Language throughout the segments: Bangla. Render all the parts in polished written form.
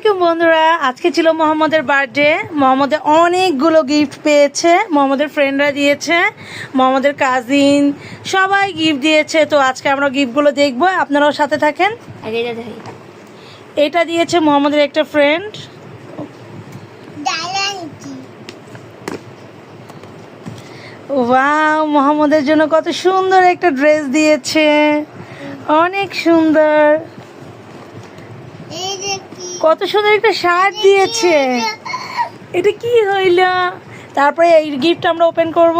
আলাইকুম বন্ধুরা, আজকে ছিল মোহাম্মদের বার্থডে। মোহাম্মদের অনেকগুলো গিফট পেয়েছে, মোহাম্মদের ফ্রেন্ডরা দিয়েছে, মোহাম্মদের কাজিন সবাই গিফট দিয়েছে। তো আজকে আমরা গিফটগুলো দেখবো, আপনারাও সাথে থাকেন। এটা দিয়েছে মোহাম্মদের একটা ফ্রেন্ড। ওয়াও, মোহাম্মদের জন্য কত সুন্দর একটা ড্রেস দিয়েছে, অনেক সুন্দর। কত সুন্দর একটা শার্ট দিয়েছে। এটা কি হইল? তারপরে এই গিফট আমরা ওপেন করব।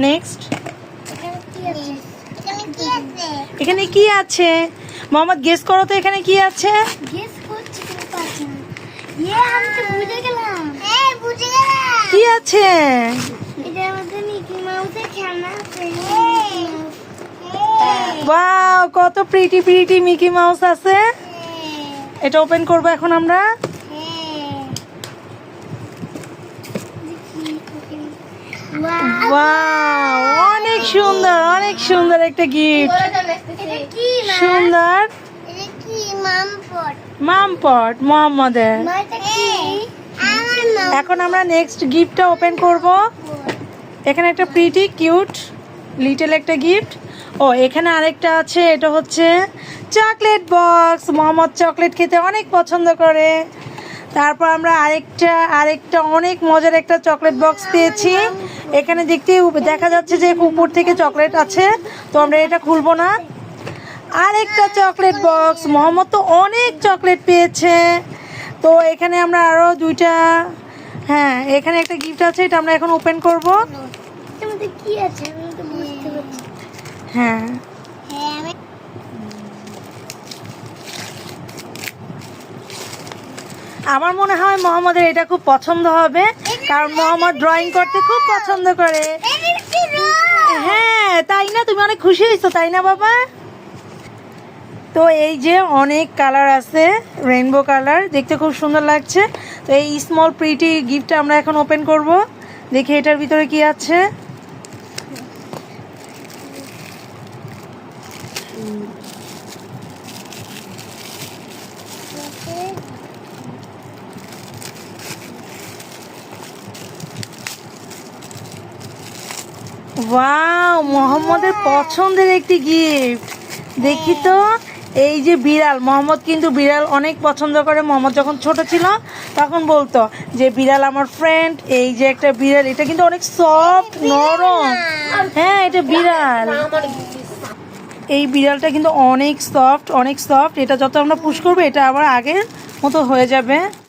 নেক্সট, এখানে কি আছে? মোহাম্মদ গেস করো তো, এখানে কি আছে? কি আছে? ওয়াও, কত প্রিটি প্রিটি মিকি মাউস আছে। এটা ওপেন করবো এখন আমরা। ওয়াও, অনেক সুন্দর, অনেক সুন্দর একটা গিফট। সুন্দর মামপট মোহাম্মদের। এখন আমরা নেক্সট গিফটটা ওপেন করব। এখানে একটা প্রিটি কিউট লিটল একটা গিফট। ও, এখানে আরেকটা আছে, এটা হচ্ছে চকলেট বক্স। মোহাম্মদ চকলেট খেতে অনেক পছন্দ করে। তারপর আমরা আরেকটা অনেক মজার একটা চকলেট বক্স পেয়েছি। এখানে দেখা যাচ্ছে যে উপর থেকে চকলেট আছে, তো আমরা এটা খুলবো না। আরেকটা চকলেট বক্স। মোহাম্মদ তো অনেক চকলেট পেয়েছে, তো এখানে আমরা আরো দুইটা, হ্যাঁ এখানে একটা গিফট আছে, এটা আমরা এখন ওপেন করব। কি আছে বুঝতে পারছি। হ্যাঁ, আমার মনে হয় মোহাম্মদের এটা খুব পছন্দ হবে, কারণ মোহাম্মদ ড্রয়িং করতে খুব পছন্দ করে। হ্যাঁ তাই না, তুমি অনেক খুশি হয়েছো তাই না বাবা? তো এই যে অনেক কালার আছে, রেইনবো কালার, দেখতে খুব সুন্দর লাগছে। তো এই স্মল প্রিটি গিফটটা আমরা এখন ওপেন করব। দেখি এটার ভিতরে কি আছে। ওয়াও, মোহাম্মদের পছন্দের একটি গিফট। দেখি তো, এই যে বিড়াল। মোহাম্মদ কিন্তু বিড়াল অনেক পছন্দ করে। মোহাম্মদ যখন ছোট ছিল তখন বলতো যে বিড়াল আমার ফ্রেন্ড। এই যে একটা বিড়াল, এটা কিন্তু অনেক সফট নরম। হ্যাঁ, এটা বিড়াল। এই বিড়ালটা কিন্তু অনেক সফট, অনেক সফট। এটা যত আমরা পুশ করবো, এটা আবার আগের মতো হয়ে যাবে।